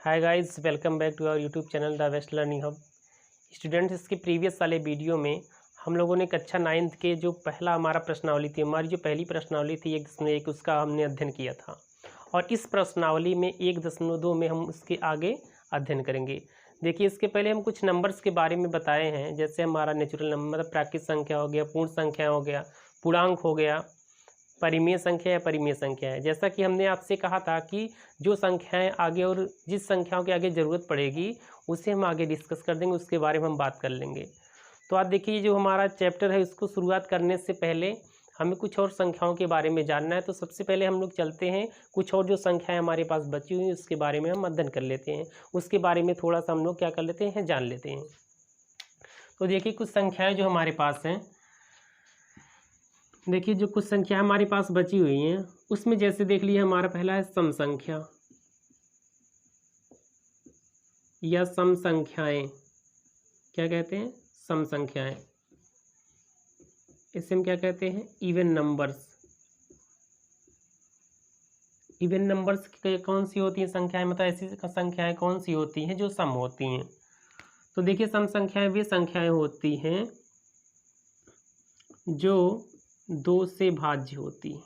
Hi guys, welcome back to our YouTube channel the best learning hub. Students, इसके previous वाले video में हम लोगों ने कक्षा 9th के जो पहला हमारा प्रश्नावली थी, हमारी जो पहली प्रश्नावली थी 1.1, उसका हमने अध्ययन किया था। और इस प्रश्नावली में 1.2 में हम उसके आगे अध्ययन करेंगे। देखिए, इसके पहले हम कुछ नंबर्स के बारे में बताए हैं, जैसे हमारा नेचुरल नंबर मतलब प्राकृतिक संख्या हो गया, पूर्ण संख्या हो गया, पूर्णांक हो गया, परिमेय संख्या या परिमेय संख्या है। जैसा कि हमने आपसे कहा था कि जो संख्याएं आगे और जिस संख्याओं के आगे ज़रूरत पड़ेगी उसे हम आगे डिस्कस कर देंगे, उसके बारे में हम बात कर लेंगे। तो आज देखिए, जो हमारा चैप्टर है उसको शुरुआत करने से पहले हमें कुछ और संख्याओं के बारे में जानना है। तो सबसे पहले हम लोग चलते हैं, कुछ और जो संख्याएं हमारे पास बची हुई हैं उसके बारे में हम अध्ययन कर लेते हैं, उसके बारे में थोड़ा सा हम लोग क्या कर लेते हैं, जान लेते हैं। तो देखिए, कुछ संख्याएँ जो हमारे पास हैं, देखिए जो कुछ संख्या हमारे पास बची हुई हैं उसमें जैसे देख लीजिए, हमारा पहला है सम संख्या या सम संख्याएं। क्या कहते हैं? सम संख्याएं। इसे हम क्या कहते हैं? Even numbers. इवन नंबर्स कौन सी होती हैं संख्याएं, मतलब ऐसी संख्याएं कौन सी होती हैं जो सम होती हैं। तो देखिए, सम संख्याएं वे संख्याएं होती हैं जो 2 से भाज्य होती हैं,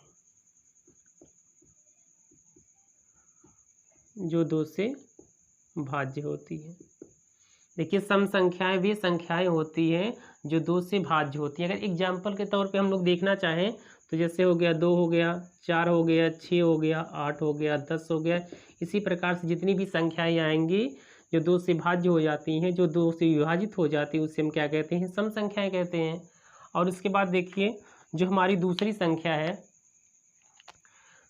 जो 2 से भाज्य होती है। देखिए, सम संख्याएं वे संख्याएं होती हैं जो 2 से भाज्य होती हैं। अगर एग्जाम्पल के तौर पे हम लोग देखना चाहें तो जैसे हो गया 2 हो गया, 4 हो गया, 6 हो गया, 8 हो गया, 10 हो गया। इसी प्रकार से जितनी भी संख्याएं आएंगी जो 2 से भाज्य हो जाती हैं, जो 2 से विभाजित हो जाती है, उससे हम क्या कहते हैं? सम संख्याएं कहते हैं। और उसके बाद देखिए, जो हमारी दूसरी संख्या है,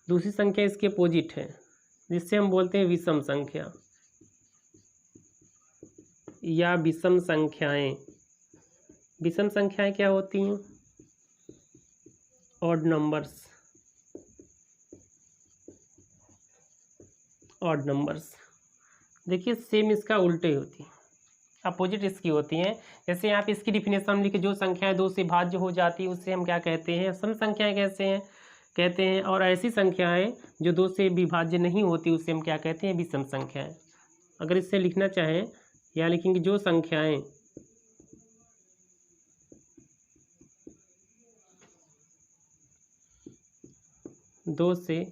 दूसरी संख्या इसके अपोजिट है, जिससे हम बोलते हैं विषम संख्या या विषम संख्याएं। विषम संख्याएं क्या होती हैं? Odd numbers. ऑड नंबर्स देखिए, सेम इसका उल्टे होती है, अपोजिट इसकी होती हैं। जैसे यहाँ पे इसकी डिफिनेशन लिखे, जो संख्याएं 2 से भाज्य हो जाती है उससे हम क्या कहते हैं? सम संख्याएं कहते हैं। और ऐसी संख्याएं जो 2 से विभाज्य नहीं होती उससे हम क्या कहते हैं? विषम संख्याएं। अगर इससे लिखना चाहें, या लिखेंगे जो संख्याएं 2 से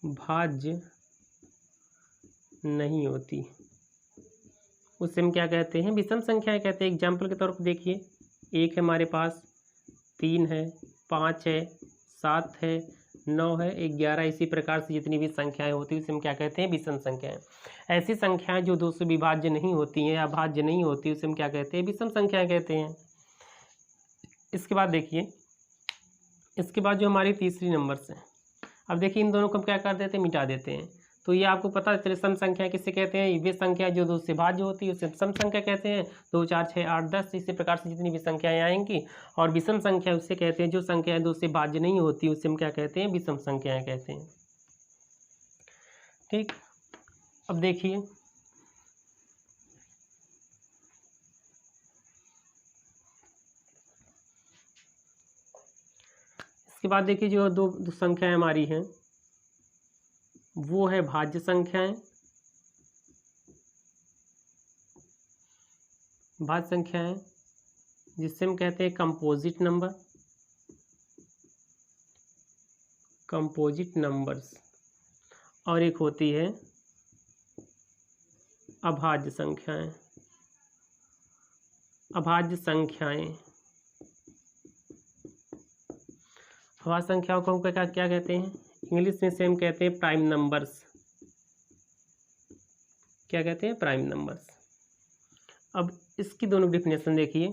भाज्य नहीं होती उससे हम क्या कहते हैं? विषम संख्याएं कहते हैं। एग्जाम्पल के तौर पर देखिए, 1 है हमारे पास, 3 है, 5 है, 7 है, 9 है, 11। इसी प्रकार से जितनी भी संख्याएं होती हैं उसे हम क्या कहते हैं? विषम संख्याएं। ऐसी संख्याएं जो 2 से विभाज्य नहीं होती हैं या भाज्य नहीं होती उसे हम क्या कहते हैं? विषम संख्याएं कहते हैं। इसके बाद देखिए, इसके बाद जो हमारी तीसरी नंबर्स हैं, अब देखिए इन दोनों को हम क्या कर देते हैं? मिटा देते हैं। तो ये आपको पता चले, सम संख्या किसे कहते हैं? वे संख्या जो 2 से भाज्य होती है उसे सम संख्या कहते हैं। 2, 4, 6, 8, 10 इसी प्रकार से जितनी भी संख्याएं आएंगी। और विषम संख्या उससे कहते हैं जो संख्याएं 2 से भाज्य नहीं होती उसे हम क्या कहते हैं? विषम संख्याएं कहते हैं। ठीक, अब देखिए, इसके बाद देखिए जो दो संख्याएं हमारी हैं वो है भाज्य संख्याएं। भाज्य संख्याएं जिससे हम कहते हैं कंपोजिट नंबर, कंपोजिट नंबर्स। और एक होती है अभाज्य संख्याएं। अभाज्य संख्याएं, अभाज्य संख्याओं को हम क्या कहते हैं? इंग्लिश में से हम कहते हैं प्राइम नंबर्स। क्या कहते हैं? Prime numbers. अब इसकी दोनों डिफिनेशन देखिए,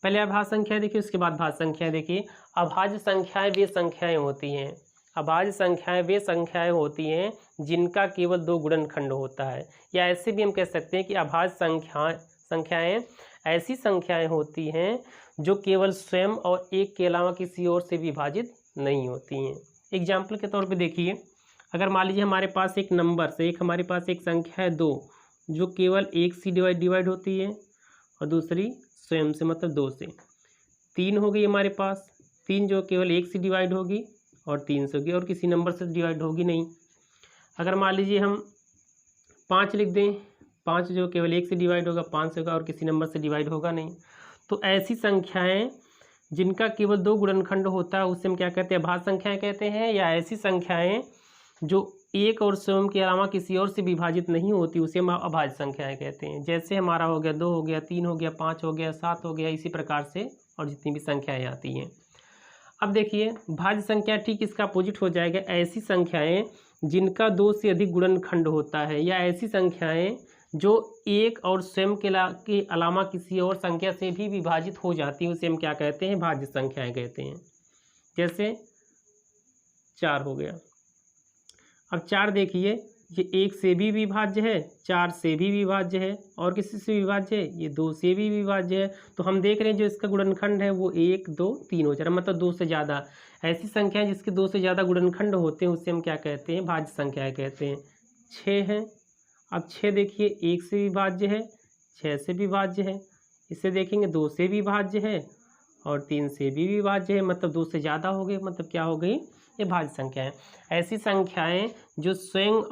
पहले अभाज्य संख्या देखिए, उसके बाद भाज्य संख्या देखिए। अभाज्य संख्याएं वे संख्याएं होती हैं, अभाज्य संख्याएं वे संख्याएं होती हैं जिनका केवल 2 गुणनखंड होता है। या ऐसे भी हम कह सकते हैं कि अभाज्य संख्याएं ऐसी संख्याएं होती हैं जो केवल स्वयं और एक के अलावा किसी और से विभाजित नहीं होती हैं। एग्जाम्पल के तौर पे देखिए, अगर मान लीजिए हमारे पास एक नंबर से, एक हमारे पास एक संख्या है 2 जो केवल 1 से डिवाइड होती है और दूसरी स्वयं से मतलब 2 से। 3 हो गई हमारे पास, 3 जो केवल 1 से डिवाइड होगी और 3 से होगी और किसी नंबर से डिवाइड होगी नहीं। अगर मान लीजिए हम 5 लिख दें, 5 जो केवल 1 से डिवाइड होगा 5 से होगा और किसी नंबर से डिवाइड होगा नहीं। तो ऐसी संख्याएं जिनका केवल 2 गुणनखंड होता है उसे हम क्या कहते हैं, अभाज्य संख्याएं कहते हैं। या ऐसी संख्याएं जो एक और स्वयं के अलावा किसी और से विभाजित नहीं होती उसे हम अभाज्य संख्याएं कहते हैं। जैसे हमारा हो गया 2 हो गया, 3 हो गया, 5 हो गया, 7 हो गया, इसी प्रकार से और जितनी भी संख्याएं आती हैं। अब देखिए भाज्य संख्या ठीक इसका अपोजिट हो जाएगा, ऐसी संख्याएं जिनका 2 से अधिक गुणनखंड होता है, या ऐसी संख्याएं जो एक और स्वयं के अलावा किसी और संख्या से भी विभाजित हो जाती है उसे हम क्या कहते हैं, भाज्य संख्याएं कहते हैं। जैसे 4 हो गया। अब 4 देखिए ये 1 से भी विभाज्य है, 4 से भी विभाज्य है, और किसी से विभाज्य है, ये 2 से भी विभाज्य है। तो हम देख रहे हैं जो इसका गुणनखंड है वो 1 2 3 हो जा रहा है, मतलब 2 से ज़्यादा। ऐसी संख्याएं जिसके 2 से ज़्यादा गुणनखंड होते हैं उससे हम क्या कहते हैं, भाज्य संख्याएं कहते हैं। 6 है। अब 6 देखिए 1 से विभाज्य है, 6 से विभाज्य है, इसे देखेंगे 2 से विभाज्य है और 3 से भी विभाज्य है, मतलब 2 से ज़्यादा हो गए, मतलब क्या हो गई, ये भाज्य संख्याएं। ऐसी संख्याएं जो स्वयं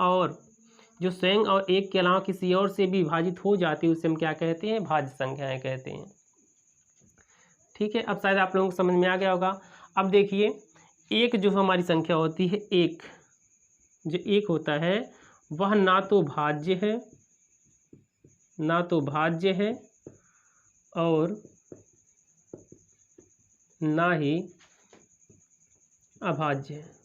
और एक के अलावा किसी और से भी विभाजित हो जाती है उसे हम क्या कहते हैं, भाज्य संख्याएं कहते हैं। ठीक है, अब शायद आप लोगों को समझ में आ गया होगा। अब देखिए एक जो हमारी संख्या होती है, एक जो एक होता है वह ना तो भाज्य है और ना ही अभाज्य है।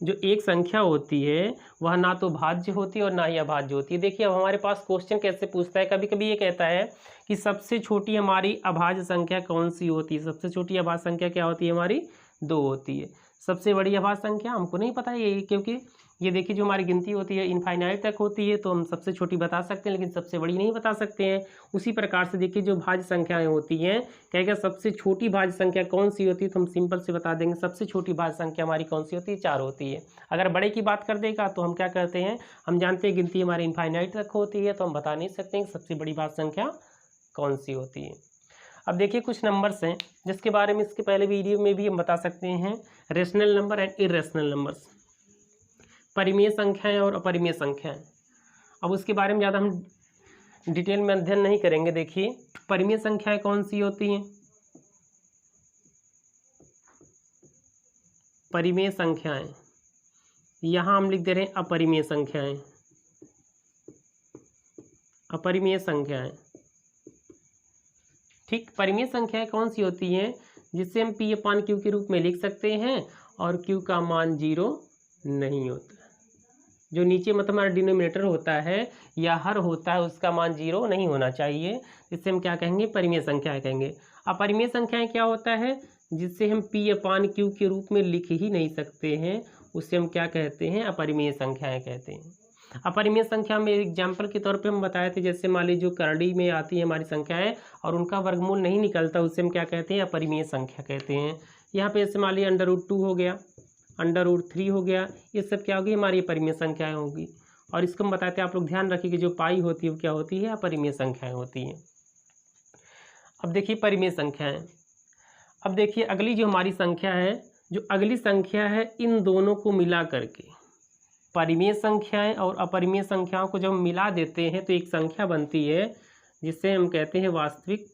जो एक संख्या होती है वह ना तो भाज्य होती है और ना ही अभाज्य होती है। देखिए अब हमारे पास क्वेश्चन कैसे पूछता है, कभी कभी ये कहता है कि सबसे छोटी हमारी अभाज्य संख्या कौन सी होती है। सबसे छोटी अभाज्य संख्या क्या होती है, हमारी 2 होती है। सबसे बड़ी अभाज्य संख्या हमको नहीं पता है ये, क्योंकि ये देखिए जो हमारी गिनती होती है इनफाइनाइट तक होती है, तो हम सबसे छोटी बता सकते हैं लेकिन सबसे बड़ी नहीं बता सकते हैं। उसी प्रकार से देखिए जो भाज्य संख्याएं होती हैं, कहेगा सबसे छोटी भाज्य संख्या कौन सी होती है, तो हम सिंपल से बता देंगे सबसे छोटी भाज्य संख्या हमारी कौन सी होती है, 4 होती है। अगर बड़े की बात कर देगा तो हम क्या करते हैं, हम जानते हैं गिनती हमारी इनफाइनाइट तक होती है, तो हम बता नहीं सकते हैं सबसे बड़ी भाज्य संख्या कौन सी होती है। अब देखिए कुछ नंबर्स हैं जिसके बारे में इसके पहले वीडियो में भी हम बता सकते हैं, rational number and irrational numbers, परिमेय संख्याएं और अपरिमेय संख्याएं। अब उसके बारे में ज़्यादा हम डिटेल में अध्ययन नहीं करेंगे। देखिए परिमेय संख्याएं कौन सी होती हैं, परिमेय संख्याएं, यहाँ हम लिख दे रहे हैं अपरिमेय संख्याएं, अपरिमेय संख्याएं। ठीक, परिमेय संख्याएं कौन सी होती हैं, जिससे हम P/Q के रूप में लिख सकते हैं और Q का मान 0 नहीं होता। जो नीचे मतलब हमारा डिनोमिनेटर होता है या हर होता है उसका मान 0 नहीं होना चाहिए, इससे हम क्या कहेंगे, परिमेय संख्याएं कहेंगे। अपरिमेय संख्याएं क्या होता है, जिससे हम P/Q के रूप में लिख ही नहीं सकते हैं, उससे हम क्या कहते हैं, अपरिमेय संख्याएं कहते हैं। अपरिमेय संख्या में एग्जाम्पल के तौर पे हम बताए थे, जैसे मान लीजिए जो करड़ी में आती है हमारी संख्याएं और उनका वर्गमूल नहीं निकलता, उससे हम क्या कहते हैं, अपरिमेय संख्या कहते हैं। यहाँ पे जैसे मान लीजिए √2 हो गया, √3 हो गया, ये सब क्या होगी, हमारी अपरिमेय संख्याएं होगी। और इसको हम बताते हैं, आप लोग ध्यान रखिए कि जो पाई होती है वो क्या होती है, अपरिमेय संख्याएं होती हैं। अब देखिए परिमेय संख्याएं। अब देखिए अगली जो हमारी संख्या है, जो अगली संख्या है, इन दोनों को मिला करके परिमेय संख्याएं और अपरिमेय संख्याओं को जब हम मिला देते हैं तो एक संख्या बनती है जिसे हम कहते हैं वास्तविक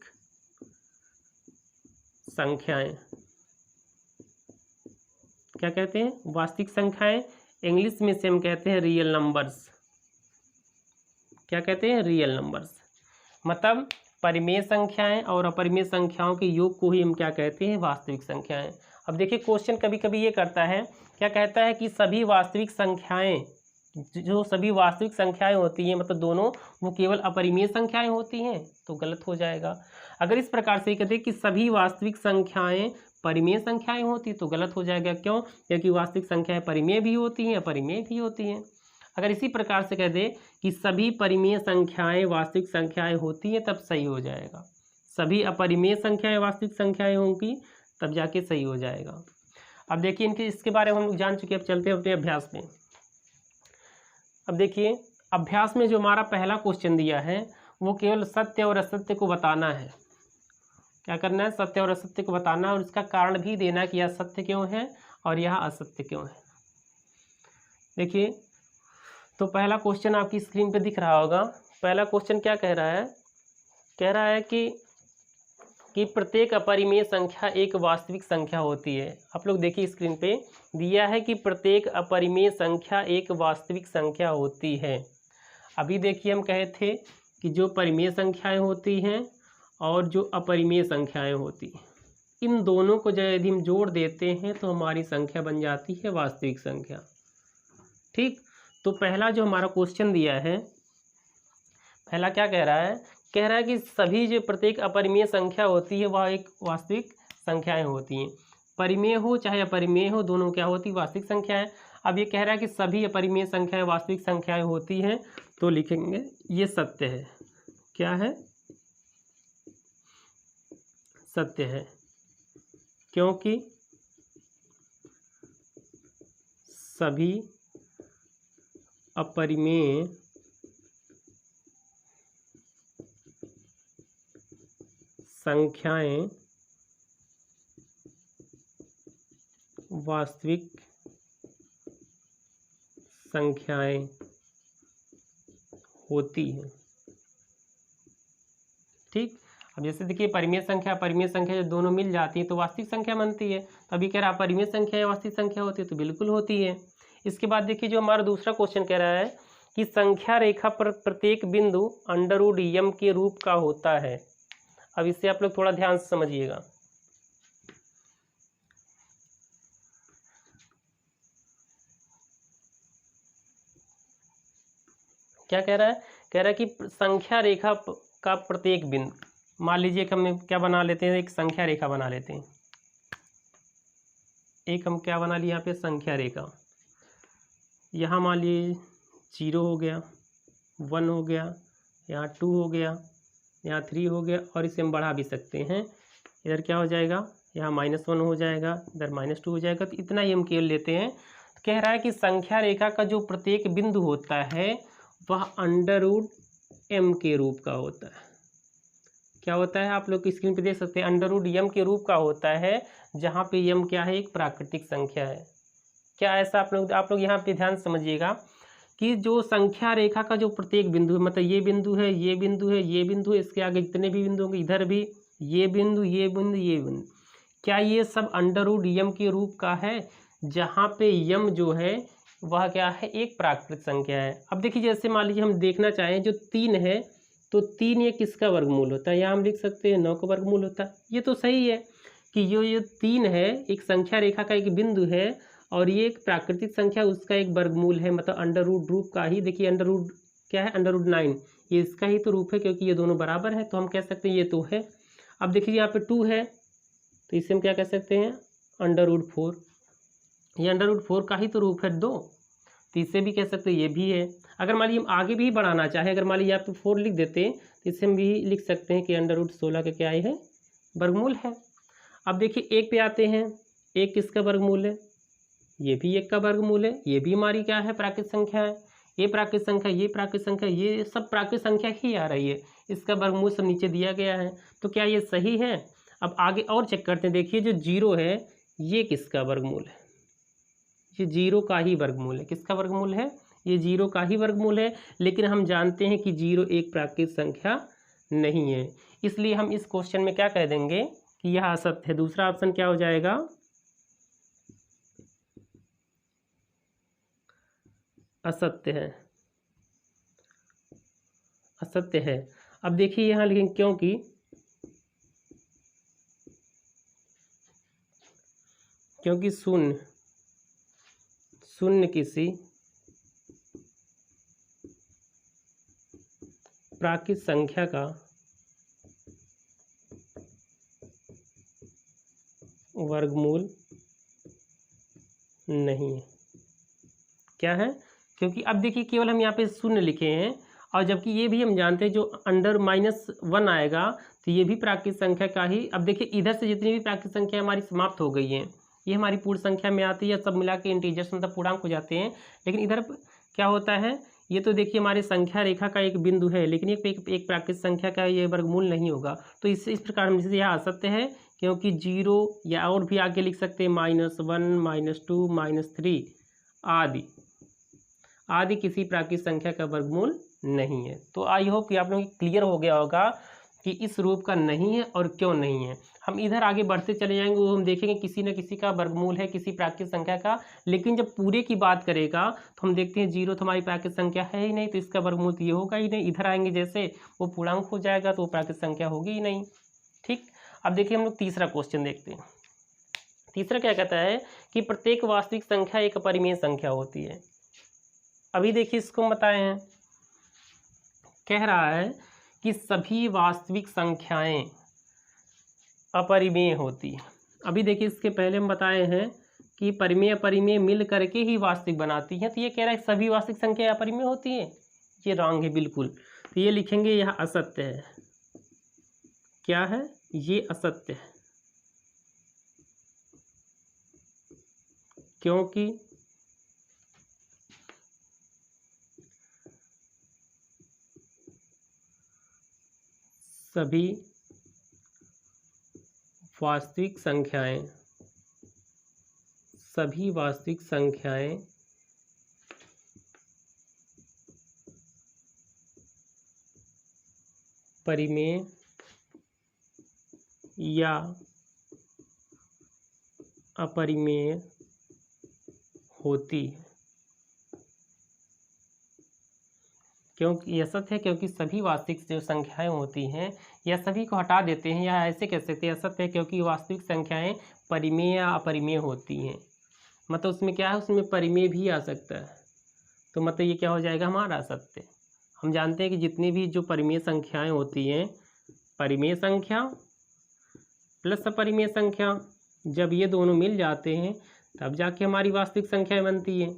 संख्याएं। क्या कहते हैं, वास्तविक संख्याएं। इंग्लिश में से हम कहते हैं रियल नंबर्स। क्या कहते हैं, रियल नंबर्स। मतलब परिमेय संख्याएं और अपरिमेय संख्याओं के योग को ही हम क्या कहते हैं, वास्तविक संख्याएं। अब देखिए क्वेश्चन कभी कभी ये करता है, क्या कहता है कि सभी वास्तविक संख्याएं, जो सभी वास्तविक संख्याएं होती हैं मतलब दोनों, वो केवल अपरिमेय संख्याएं होती हैं, तो गलत हो जाएगा। अगर इस प्रकार से कहते हैं कि सभी वास्तविक संख्याएं परिमेय संख्याएं होती तो गलत हो जाएगा। क्यों, क्योंकि वास्तविक संख्याएं परिमेय भी होती हैं अपरिमेय भी होती हैं। अगर इसी प्रकार से कह दे कि सभी परिमेय संख्याएं वास्तविक संख्याएं होती हैं तब सही हो जाएगा। सभी अपरिमेय संख्याएं वास्तविक संख्याएं होंगी तब जाके सही हो जाएगा। अब देखिए इनके इसके बारे में हम लोग जान चुके, अब चलते हैं अपने अभ्यास में। अब देखिए अभ्यास में जो हमारा पहला क्वेश्चन दिया है वो केवल सत्य और असत्य को बताना है। क्या करना है, सत्य और असत्य को बताना है और उसका कारण भी देना कि यह सत्य क्यों है और यह असत्य क्यों है। देखिए, तो पहला क्वेश्चन आपकी स्क्रीन पे दिख रहा होगा। पहला क्वेश्चन क्या कह रहा है? कह रहा है कि प्रत्येक अपरिमेय संख्या एक वास्तविक संख्या होती है। आप लोग देखिए स्क्रीन पे दिया है कि प्रत्येक अपरिमेय संख्या एक वास्तविक संख्या होती है। अभी देखिए हम कहे थे कि जो परिमेय संख्याएं होती हैं और जो अपरिमेय संख्याएं होती हैं, इन दोनों को जब यदि हम जोड़ देते हैं तो हमारी संख्या बन जाती है वास्तविक संख्या। ठीक, तो पहला जो हमारा क्वेश्चन दिया है, पहला क्या कह रहा है? कह रहा है कि सभी जो प्रत्येक अपरिमेय संख्या होती है वह एक वास्तविक संख्याएं होती हैं। परिमेय हो चाहे अपरिमेय हो, दोनों क्या होती? वास्तविक संख्याएं। अब ये कह रहा है कि सभी अपरिमेय संख्याएं वास्तविक संख्याएं होती हैं, तो लिखेंगे ये सत्य है। क्या है? सत्य है, क्योंकि सभी अपरिमेय संख्याएं वास्तविक संख्याएं होती हैं। ठीक, अब जैसे देखिए परिमेय संख्या परिमेय संख्या जब दोनों मिल जाती है तो वास्तविक संख्या बनती है। तो अभी कह रहा है परिमेय संख्या वास्तविक संख्या होती है, तो बिल्कुल होती है। इसके बाद देखिए जो हमारा दूसरा क्वेश्चन कह रहा है कि संख्या रेखा पर प्रत्येक बिंदु अंडरवुड यम के रूप का होता है। अब इससे आप लोग थोड़ा ध्यान से समझिएगा। क्या कह रहा है? कह रहा है कि संख्या रेखा का प्रत्येक बिंदु, मान लीजिए कि हम क्या बना लेते हैं, एक संख्या रेखा बना लेते हैं। एक हम क्या बना लिए यहाँ पे? संख्या रेखा। यहाँ मान लीजिए 0 हो गया, 1 हो गया, यहाँ 2 हो गया, यहाँ 3 हो गया, और इसे हम बढ़ा भी सकते हैं। इधर क्या हो जाएगा? यहाँ -1 हो जाएगा, इधर -2 हो जाएगा। तो इतना ही हम केवल लेते हैं। तो कह रहा है कि संख्या रेखा का जो प्रत्येक बिंदु होता है वह अंडरवुड m के रूप का होता है। क्या होता है? आप लोग स्क्रीन पे देख सकते हैं, अंडरवुड m के रूप का होता है, जहाँ पे m क्या है? एक प्राकृतिक संख्या है। क्या ऐसा आप लोग यहाँ पे ध्यान समझिएगा कि जो संख्या रेखा का जो प्रत्येक बिंदु है, मतलब ये बिंदु है, ये बिंदु है, ये बिंदु है, इसके आगे जितने भी बिंदु होंगे, इधर भी ये बिंदु, ये बिंदु, ये बिंदु, क्या ये सब अंडरवुड m के रूप का है? जहाँ पे m जो है वह क्या है? एक प्राकृतिक संख्या है। अब देखिए जैसे मान लीजिए हम देखना चाहें, जो 3 है, तो 3 ये किसका वर्गमूल होता है? यहाँ हम लिख सकते हैं 9 का वर्गमूल होता है। ये तो सही है कि ये 3 है, एक संख्या रेखा का एक बिंदु है, और ये एक प्राकृतिक संख्या उसका एक वर्गमूल है, मतलब अंडरवुड रूप का ही। देखिए अंडरवुड क्या है? अंडरवुड 9, ये इसका ही तो रूप है, क्योंकि ये दोनों बराबर है, तो हम कह सकते हैं ये तो है। अब देखिए यहाँ पे 2 है, तो इसे हम क्या कह सकते हैं? अंडरवुड 4, ये अंडरवुड 4 का ही तो रूप है 2, तो इसे भी कह सकते हैं ये भी है। अगर मान लीजिए हम आगे भी बढ़ाना चाहें, अगर मान लीजिए आप 4 लिख देते हैं, तो इसे हम भी लिख सकते हैं कि अंडरवुड 16 का क्या है? वर्गमूल है। अब देखिए 1 पे आते हैं, 1 किसका वर्गमूल है? ये भी 1 का वर्गमूल है। ये भी हमारी क्या है? प्राकृतिक संख्या है। ये प्राकृतिक संख्या, ये प्राकृतिक संख्या, ये सब प्राकृतिक संख्या ही आ रही है। इसका वर्गमूल सब नीचे दिया गया है, तो क्या ये सही है? अब आगे और चेक करते हैं। देखिए जो 0 है, ये किसका वर्गमूल है? ये 0 का ही वर्गमूल है। किसका वर्गमूल है? ये 0 का ही वर्गमूल है। लेकिन हम जानते हैं कि 0 एक प्राकृतिक संख्या नहीं है, इसलिए हम इस क्वेश्चन में क्या कह देंगे कि यह असत्य है। दूसरा ऑप्शन क्या हो जाएगा? असत्य है, असत्य है। अब देखिए यहाँ लिखेंगे क्योंकि शून्य किसी प्राकृतिक संख्या का वर्गमूल नहीं है। क्या है? क्योंकि अब देखिए केवल हम यहाँ पे शून्य लिखे हैं, और जबकि ये भी हम जानते हैं जो अंडर -1 आएगा तो ये भी प्राकृतिक संख्या का ही। अब देखिए इधर से जितनी भी प्राकृतिक संख्या हमारी समाप्त हो गई हैं, ये हमारी पूर्ण संख्या में आती है, सब मिला के इंटीजर्स मतलब पूर्णांक हो जाते हैं। लेकिन इधर क्या होता है? ये तो देखिए हमारी संख्या रेखा का एक बिंदु है, लेकिन एक प्राकृतिक संख्या का ये वर्गमूल नहीं होगा। तो इस प्रकार हम जैसे यह असत्य है, क्योंकि 0 या और भी आगे लिख सकते हैं -1, -2, -3 आदि। आदि किसी प्राकृतिक संख्या का वर्गमूल नहीं है। तो आई होप कि आप लोगों को क्लियर हो गया होगा कि इस रूप का नहीं है और क्यों नहीं है। हम इधर आगे बढ़ते चले जाएंगे, वो हम देखेंगे किसी न किसी का वर्गमूल है किसी प्राकृतिक संख्या का, लेकिन जब पूरे की बात करेगा तो हम देखते हैं 0 तो हमारी प्राकृतिक संख्या है ही नहीं, तो इसका वर्गमूल तो ये होगा ही नहीं। इधर आएंगे जैसे वो पूर्णांक हो जाएगा तो वो प्राकृतिक संख्या होगी ही नहीं। ठीक, अब देखिए हम लोग तीसरा क्वेश्चन देखते हैं। तीसरा क्या कहता है कि प्रत्येक वास्तविक संख्या एक अपरिमेय संख्या होती है। अभी देखिए इसको हम बताए हैं, कह रहा है कि सभी वास्तविक संख्याएं अपरिमेय होती है। अभी देखिए इसके पहले हम बताए हैं कि परिमेय अपरिमेय मिल करके ही वास्तविक बनाती हैं, तो ये कह रहा है सभी वास्तविक संख्याएं अपरिमेय होती हैं, ये रॉन्ग है बिल्कुल। तो ये लिखेंगे यह असत्य है। क्या है ये? असत्य है, क्योंकि सभी वास्तविक संख्याएं परिमेय या अपरिमेय होती है। क्योंकि यह सत्य है क्योंकि सभी वास्तविक जो संख्याएं होती हैं या सभी को हटा देते हैं, या ऐसे कह सकते हैं असत्य है क्योंकि वास्तविक संख्याएं परिमेय या अपरिमेय होती हैं। मतलब उसमें क्या है, उसमें परिमेय भी आ सकता है, तो मतलब ये क्या हो जाएगा हमारा असत्य। हम जानते हैं कि जितनी भी जो परिमेय संख्याएं होती हैं, परिमेय संख्या प्लस अपरिमेय संख्या, जब ये दोनों मिल जाते हैं तब जाके हमारी वास्तविक संख्याएं बनती हैं,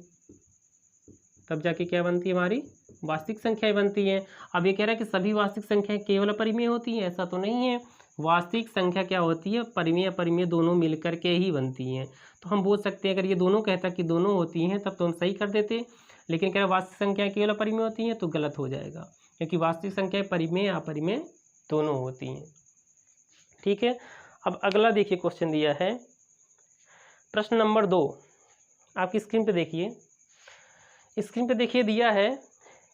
तब जाके क्या बनती है हमारी वास्तविक संख्याएं बनती हैं। अब ये कह रहा है कि सभी वास्तविक संख्याएं केवल अपरिमेय होती हैं, ऐसा तो नहीं है। वास्तविक संख्या क्या होती है, परिमेय अपरिमेय दोनों मिलकर के ही बनती हैं। तो हम बोल सकते हैं अगर ये दोनों कहता कि दोनों होती हैं तब तो हम सही कर देते, लेकिन कह रहा वास्तविक संख्याएं केवल अपरिमेय होती हैं तो गलत हो जाएगा, क्योंकि वास्तविक संख्याएं परिमेय अपरिमेय दोनों होती हैं। ठीक है, अब अगला देखिए क्वेश्चन दिया है प्रश्न नंबर 2, आपकी स्क्रीन पे देखिए। स्क्रीन पे देखिए दिया है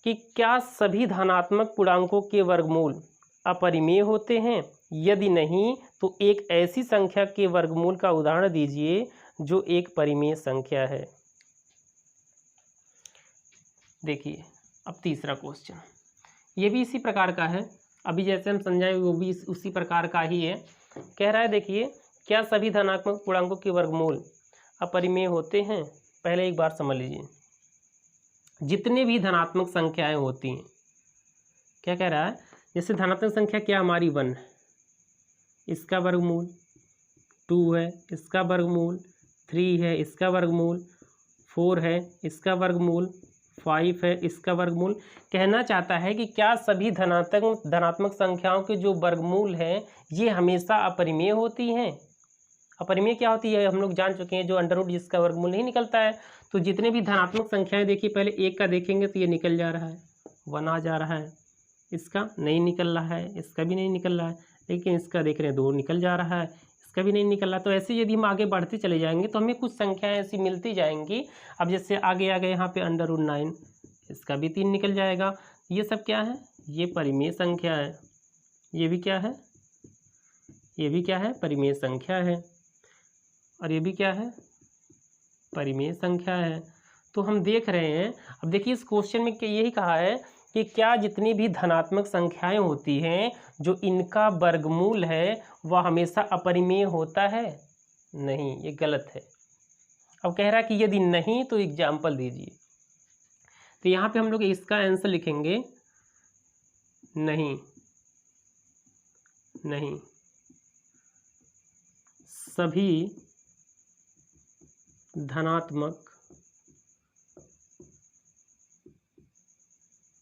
कि क्या सभी धनात्मक पूर्णांकों के वर्गमूल अपरिमेय होते हैं? यदि नहीं तो एक ऐसी संख्या के वर्गमूल का उदाहरण दीजिए जो एक परिमेय संख्या है। देखिए अब तीसरा क्वेश्चन, ये भी इसी प्रकार का है, अभी जैसे हम समझाए वो भी उसी प्रकार का ही है। कह रहा है देखिए, क्या सभी धनात्मक पूर्णांकों के वर्गमूल अपरिमेय होते हैं? पहले एक बार समझ लीजिए, जितने भी धनात्मक संख्याएं होती हैं, क्या कह रहा है, जैसे धनात्मक संख्या क्या हमारी 1 है, इसका वर्गमूल 2 है, इसका वर्गमूल 3 है, इसका वर्गमूल 4 है, इसका वर्गमूल 5 है, इसका वर्गमूल। कहना चाहता है कि क्या सभी धनात्मक संख्याओं के जो वर्गमूल हैं ये हमेशा अपरिमेय होती हैं? अपरिमेय क्या होती है हम लोग जान चुके हैं, जो अंडर रूट जिसका वर्गमूल नहीं निकलता है। तो जितने भी धनात्मक संख्याएं देखिए, पहले 1 का देखेंगे तो ये निकल जा रहा है, 1 आ जा रहा है, इसका नहीं निकल रहा है, इसका भी नहीं निकल रहा है, लेकिन इसका देख रहे हैं 2 निकल जा रहा है, इसका भी नहीं निकल रहा। तो ऐसे यदि हम आगे बढ़ते चले जाएंगे तो हमें कुछ संख्याएं ऐसी मिलती जाएंगी। अब जैसे आगे आगे यहाँ पे अंडर रूट 9, इसका भी 3 निकल जाएगा। ये सब क्या है, ये परिमेय संख्या है, ये भी क्या है, ये भी क्या है, परिमेय संख्या है, और ये भी क्या है, परिमेय संख्या है। तो हम देख रहे हैं, अब देखिए इस क्वेश्चन में यही कहा है कि क्या जितनी भी धनात्मक संख्याएं होती हैं जो इनका वर्गमूल है वह हमेशा अपरिमेय होता है? नहीं, ये गलत है। अब कह रहा है कि यदि नहीं तो एग्जाम्पल दीजिए। तो यहाँ पे हम लोग इसका आंसर लिखेंगे नहीं, नहीं सभी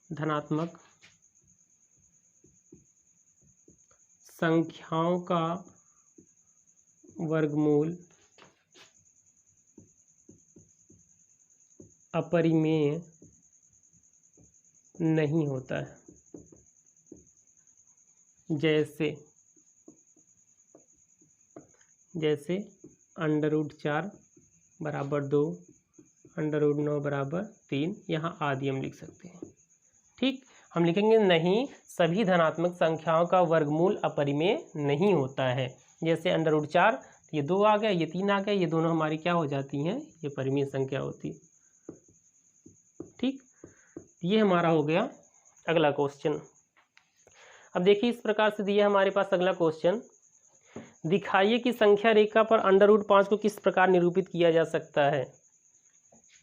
धनात्मक संख्याओं का वर्गमूल अपरिमेय नहीं होता है। जैसे अंडर रूट 4 बराबर 2, √9 बराबर 3, यहाँ आदि हम लिख सकते हैं। ठीक, हम लिखेंगे नहीं, सभी धनात्मक संख्याओं का वर्गमूल अपरिमेय नहीं होता है। जैसे √4, ये 2 आ गया, ये 3 आ गया, ये दोनों हमारी क्या हो जाती हैं, ये परिमेय संख्या होती है। ठीक, ये हमारा हो गया अगला क्वेश्चन। अब देखिए इस प्रकार से दिया हमारे पास अगला क्वेश्चन, दिखाइए कि संख्या रेखा पर √5 को किस प्रकार निरूपित किया जा सकता है।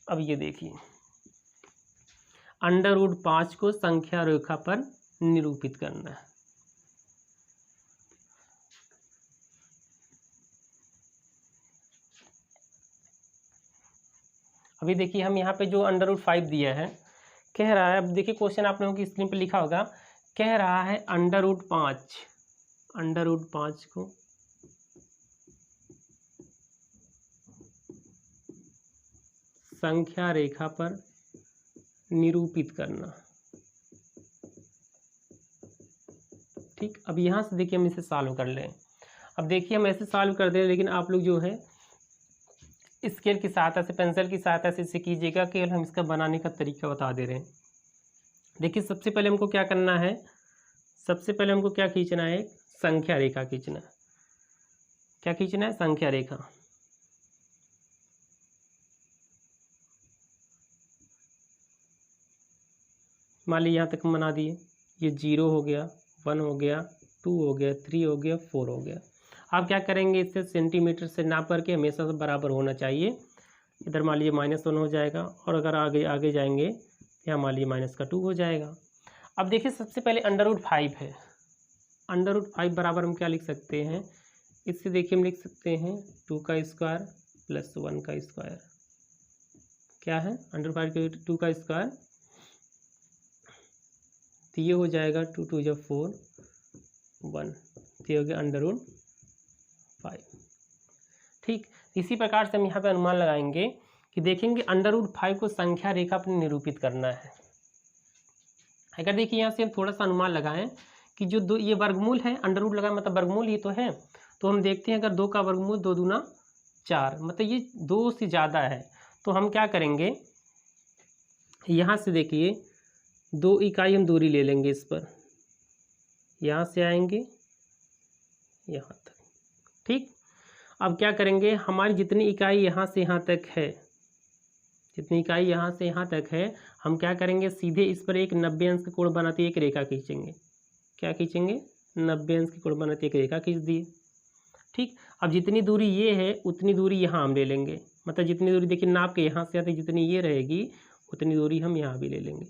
अब ये देखिए √5 को संख्या रेखा पर निरूपित करना है। अभी देखिए हम यहाँ पे जो √5 दिया है, कह रहा है, अब देखिए क्वेश्चन आप लोगों की स्क्रीन पे लिखा होगा, कह रहा है √5 को संख्या रेखा पर निरूपित करना। ठीक, अब यहाँ से देखिए हम इसे सॉल्व कर लें। अब देखिए हम ऐसे सॉल्व कर दे, लेकिन आप लोग जो है स्केल की सहायता से, पेंसिल की सहायता से इसे कीजिएगा। केवल हम इसका बनाने का तरीका बता दे रहे हैं। देखिए सबसे पहले हमको क्या करना है, सबसे पहले हमको क्या खींचना है, संख्या रेखा खींचना है। क्या खींचना है, संख्या रेखा। मान लीजिए यहाँ तक हम बना दिए, ये 0 हो गया, 1 हो गया, 2 हो गया, 3 हो गया, 4 हो गया। आप क्या करेंगे, इससे सेंटीमीटर से नाप करके हमेशा से बराबर होना चाहिए। इधर मान लीजिए -1 हो जाएगा, और अगर आगे आगे जाएंगे यहाँ मान लीजिए -2 हो जाएगा। अब देखिए सबसे पहले √5 है, √5 बराबर हम क्या लिख सकते हैं, इससे देखिए हम लिख सकते हैं 2 का स्क्वायर प्लस 1 का स्क्वायर। क्या है, √5 के 2 का स्क्वायर, तो ये हो जाएगा 2 2 जब 4 1, तो ये हो गया √5। ठीक, इसी प्रकार से हम यहाँ पे अनुमान लगाएंगे कि देखेंगे √5 को संख्या रेखा पर निरूपित करना है। अगर देखिए यहाँ से हम थोड़ा सा अनुमान लगाएं कि जो दो ये वर्गमूल है, अंडर लगाए मतलब वर्गमूल ही तो है, तो हम देखते हैं अगर 2 का वर्गमूल 2 दूना 4, मतलब ये 2 से ज़्यादा है, तो हम क्या करेंगे, यहाँ से देखिए 2 इकाई हम दूरी ले लेंगे इस पर, यहाँ से आएंगे यहाँ तक। ठीक, अब क्या करेंगे, हमारी जितनी इकाई यहाँ से यहाँ तक है, जितनी इकाई यहाँ से यहाँ तक है, हम क्या करेंगे, सीधे इस पर एक 90 अंश का कोण बनाती एक रेखा खींचेंगे। क्या खींचेंगे, 90 अंश की कोण बनाती एक रेखा खींच दिए। ठीक, अब जितनी दूरी ये है उतनी दूरी यहाँ हम ले लेंगे, मतलब जितनी दूरी देखिए नाप के यहाँ से आते जितनी ये रहेगी उतनी दूरी हम यहाँ भी ले लेंगे।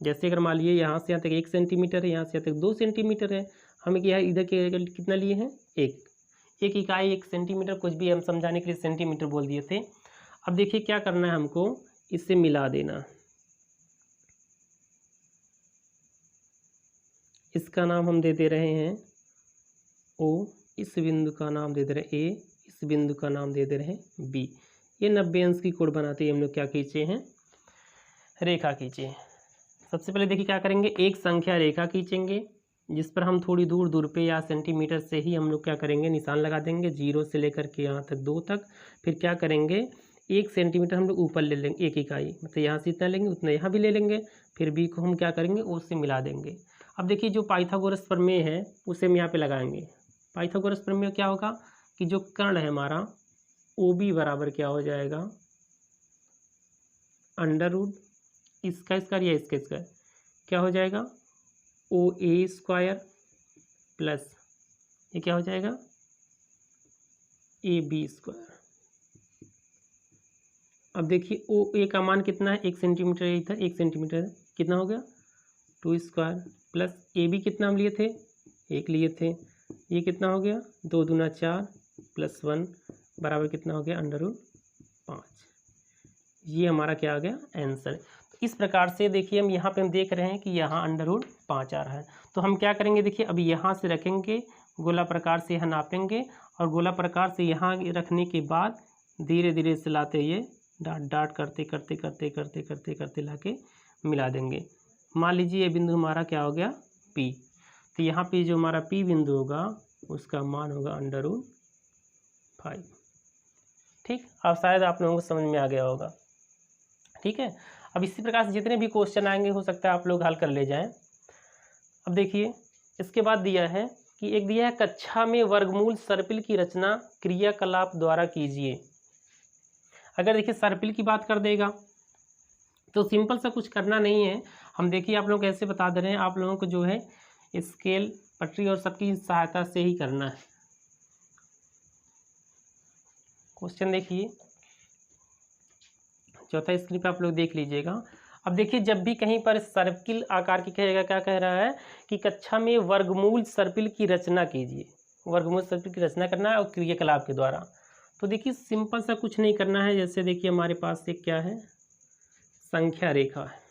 जैसे अगर मान लीजिए यहाँ से यहाँ तक 1 सेंटीमीटर है, यहाँ से यहाँ तक 2 सेंटीमीटर है, हमें क्या इधर के कितना लिए हैं, एक इकाई 1 सेंटीमीटर, कुछ भी हम समझाने के लिए सेंटीमीटर बोल दिए थे। अब देखिए क्या करना है, हमको इससे मिला देना। इसका नाम हम दे दे रहे हैं O, इस बिंदु का नाम दे दे रहे हैं A, इस बिंदु का नाम दे दे रहे हैं B। ये 90 अंश की कोण बनाते हम लोग क्या खींचे हैं, रेखा खींचे हैं। सबसे पहले देखिए क्या करेंगे, एक संख्या रेखा खींचेंगे जिस पर हम थोड़ी दूर दूर पे या सेंटीमीटर से ही हम लोग क्या करेंगे, निशान लगा देंगे 0 से लेकर के यहाँ तक 2 तक। फिर क्या करेंगे, 1 सेंटीमीटर हम लोग ऊपर ले लेंगे, एक इकाई, मतलब यहाँ से इतना लेंगे उतना यहाँ भी ले लेंगे। फिर B को हम क्या करेंगे, O से मिला देंगे। अब देखिए जो पाइथागोरस प्रमेय है उसे हम यहाँ पे लगाएंगे। पाइथागोरस प्रमेय क्या होगा कि जो कर्ण है हमारा OB बराबर क्या हो जाएगा, √ इसका स्क्वायर या इसका स्क्वायर, क्या हो जाएगा, OA स्क्वायर प्लस ये क्या हो जाएगा, AB स्क्वायर। अब देखिए OA का मान कितना है, 1 सेंटीमीटर, इधर 1 सेंटीमीटर, कितना हो गया 2 स्क्वायर, प्लस AB कितना हम लिए थे, 1 लिए थे, ये कितना हो गया 2 दूना 4 प्लस 1 बराबर कितना हो गया √5। ये हमारा क्या आ गया, आंसर। तो इस प्रकार से देखिए हम यहाँ पे हम देख रहे हैं कि यहाँ √5 आ रहा है। तो हम क्या करेंगे, देखिए अभी यहाँ से रखेंगे, गोला प्रकार से यहाँ नापेंगे, और गोला प्रकार से यहाँ रखने के बाद धीरे धीरे से लाते ये डाट डाट करते करते करते करते करते करते ला के मिला देंगे। मान लीजिए ये बिंदु हमारा क्या हो गया, P। तो यहाँ पे जो हमारा P बिंदु होगा उसका मान होगा √5। ठीक, अब शायद आप लोगों को समझ में आ गया होगा। ठीक है, अब इसी प्रकार से जितने भी क्वेश्चन आएंगे हो सकता है आप लोग हल कर ले जाएं। अब देखिए इसके बाद दिया है कि एक दिया है कक्षा में वर्गमूल सर्पिल की रचना क्रियाकलाप द्वारा कीजिए। अगर देखिए सर्पिल की बात कर देगा तो सिंपल सा कुछ करना नहीं है, हम देखिए आप लोग कैसे बता दे रहे हैं, आप लोगों को जो है स्केल पटरी और सबकी सहायता से ही करना है। क्वेश्चन देखिए चौथा स्क्रीन पे आप लोग देख लीजिएगा। अब देखिए जब भी कहीं पर सर्पिल आकार की कहेगा, क्या कह रहा है कि कक्षा में वर्गमूल सर्पिल की रचना कीजिए, वर्गमूल सर्पिल की रचना करना है और क्रियाकलाप के द्वारा। तो देखिए सिंपल सा कुछ नहीं करना है, जैसे देखिए हमारे पास एक क्या है संख्या रेखा है,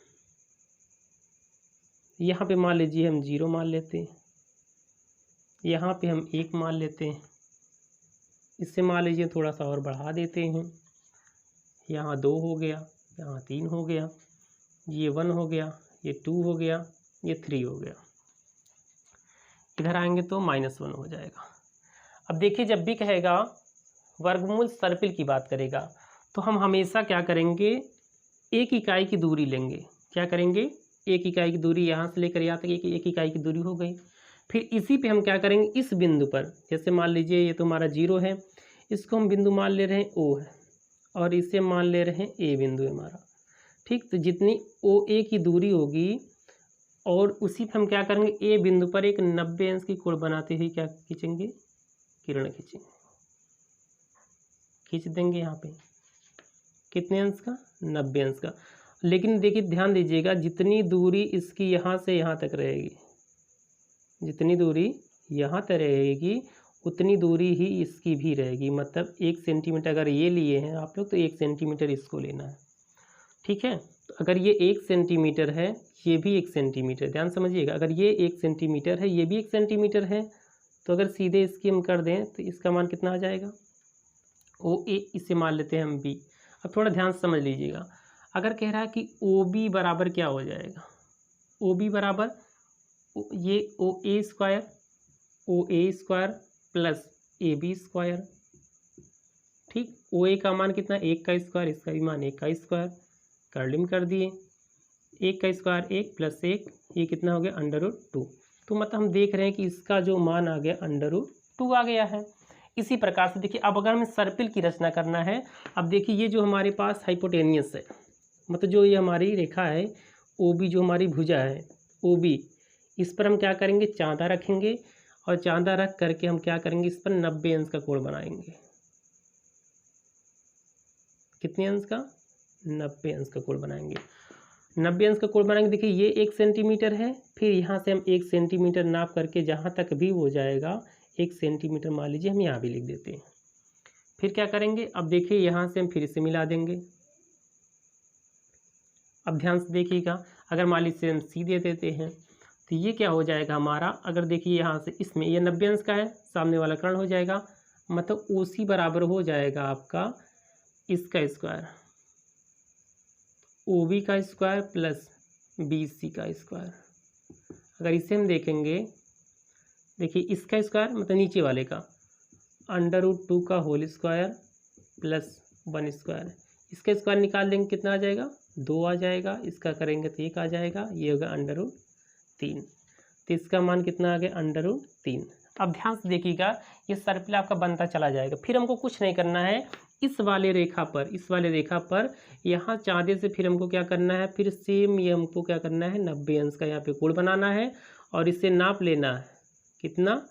यहाँ पे मान लीजिए हम 0 मान लेते हैं, यहाँ पे हम 1 मान लेते हैं, इससे मान लीजिए थोड़ा सा और बढ़ा देते हैं, यहाँ 2 हो गया, यहाँ 3 हो गया, ये 1 हो गया, ये 2 हो गया, ये 3 हो गया, इधर आएंगे तो -1 हो जाएगा। अब देखिए जब भी कहेगा वर्गमूल सर्पिल की बात करेगा तो हम हमेशा क्या करेंगे, एक इकाई की दूरी लेंगे। क्या करेंगे, एक इकाई की दूरी, यहाँ से लेकर यहाँ तक एक इकाई की दूरी हो गई। फिर इसी पे हम क्या करेंगे, इस बिंदु पर, जैसे मान लीजिए ये तो हमारा 0 है, इसको हम बिंदु मान ले रहे हैं O है, और इसे मान ले रहे हैं A बिंदु है हमारा। ठीक, तो जितनी OA की दूरी होगी और उसी पे हम क्या करेंगे, A बिंदु पर एक 90 अंश की कोण बनाते हुए क्या खींचेंगे, किरण खींचेंगे, खींच देंगे यहाँ पे कितने अंश का, 90 अंश का। लेकिन देखिए ध्यान दीजिएगा जितनी दूरी इसकी यहाँ से यहाँ तक रहेगी, जितनी दूरी यहाँ तक रहेगी उतनी दूरी ही इसकी भी रहेगी। मतलब 1 सेंटीमीटर अगर ये लिए हैं आप लोग तो 1 सेंटीमीटर इसको लेना है। ठीक है, तो अगर ये 1 सेंटीमीटर है, ये भी 1 सेंटीमीटर, ध्यान समझिएगा, अगर ये 1 सेंटीमीटर है, ये भी 1 सेंटीमीटर है, तो अगर सीधे इसकी हम कर दें तो इसका मान कितना आ जाएगा, OA, इसे मान लेते हैं हम B। अब थोड़ा ध्यान से समझ लीजिएगा, अगर कह रहा है कि OB बराबर क्या हो जाएगा, OB बराबर ये OA square plus AB square. ठीक, OA का मान कितना, 1 का स्क्वायर, इसका भी मान 1 का स्क्वायर, कर्लिंग कर दिए, 1 का स्क्वायर 1 प्लस 1, ये कितना हो गया √2। तो मतलब हम देख रहे हैं कि इसका जो मान आ गया √2 आ गया है। इसी प्रकार से देखिए अब अगर हमें सर्पिल की रचना करना है, अब देखिए ये जो हमारे पास हाइपोटेनियस है, मतलब जो ये हमारी रेखा है OB, जो हमारी भुजा है OB, इस पर हम क्या करेंगे, चांदा रखेंगे, और चांदा रख करके हम क्या करेंगे, इस पर 90 अंश का कोण बनाएंगे। कितने अंश का, 90 अंश का कोण बनाएंगे। 90 अंश का कोण बनाएंगे, देखिए ये 1 सेंटीमीटर है, फिर यहाँ से हम 1 सेंटीमीटर नाप करके जहाँ तक भी हो जाएगा 1 सेंटीमीटर मान लीजिए, हम यहाँ भी लिख देते हैं। फिर क्या करेंगे, अब देखिए यहाँ से हम फिर से मिला देंगे। अब ध्यान से देखिएगा, अगर मान लीजिए हम C दे देते हैं तो ये क्या हो जाएगा हमारा, अगर देखिए यहाँ से इसमें ये 90 अंश का है, सामने वाला कर्ण हो जाएगा, मतलब OC बराबर हो जाएगा आपका इसका स्क्वायर, OB का स्क्वायर प्लस BC का स्क्वायर। अगर इसे हम देखेंगे, देखिए इसका स्क्वायर मतलब नीचे वाले का √2 का होल स्क्वायर प्लस 1 स्क्वायर, इसका स्क्वायर निकाल देंगे कितना आ जाएगा, 2 आ जाएगा, इसका करेंगे तो 1 आ जाएगा, ये होगा √3, तो इसका मान कितना आ गया √3। अब ध्यान से देखिएगा ये सर्पिल आपका बनता चला जाएगा। फिर हमको कुछ नहीं करना है, इस वाले रेखा पर यहाँ चांदे से फिर हमको क्या करना है, फिर सेम ये हमको क्या करना है, 90 अंश का यहाँ पे कोण बनाना है, और इसे नाप लेना है कितना,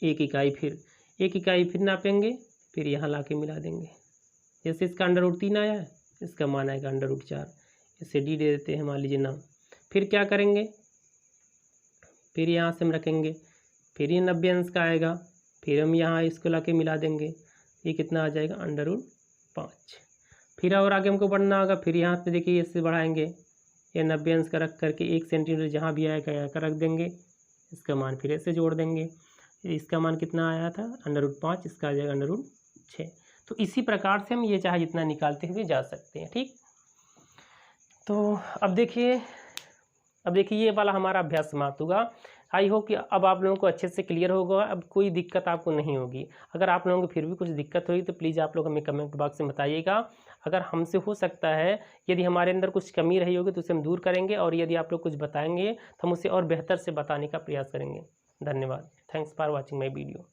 1 इकाई, फिर 1 इकाई फिर नापेंगे, फिर यहाँ ला के मिला देंगे। जैसे इसका √3 आया है, इसका मान आएगा √4, इसे D दे देते हैं मान लीजिए नाम। फिर क्या करेंगे, फिर यहाँ से हम रखेंगे, फिर ये 90 अंश का आएगा, फिर हम यहाँ इसको ला के मिला देंगे, ये कितना आ जाएगा √5। फिर और आगे हमको बढ़ना होगा, फिर यहाँ पे देखिए इससे बढ़ाएंगे, ये 90 अंश का रख करके 1 सेंटीमीटर जहाँ भी आएगा यहाँ का रख देंगे, इसका मान फिर ऐसे जोड़ देंगे, इसका मान कितना आया था √5, इसका आ जाएगा √6। तो इसी प्रकार से हम ये चाहे जितना निकालते हुए जा सकते हैं। ठीक, तो अब देखिए ये वाला हमारा अभ्यास समाप्त हुआ। आई होप कि अब आप लोगों को अच्छे से क्लियर होगा, अब कोई दिक्कत आपको नहीं होगी। अगर आप लोगों को फिर भी कुछ दिक्कत हुई तो प्लीज़ आप लोग हमें कमेंट बॉक्स में बताइएगा। अगर हमसे हो सकता है, यदि हमारे अंदर कुछ कमी रही होगी तो उसे हम दूर करेंगे, और यदि आप लोग कुछ बताएंगे तो हम उसे और बेहतर से बताने का प्रयास करेंगे। धन्यवाद। Thanks for watching my video.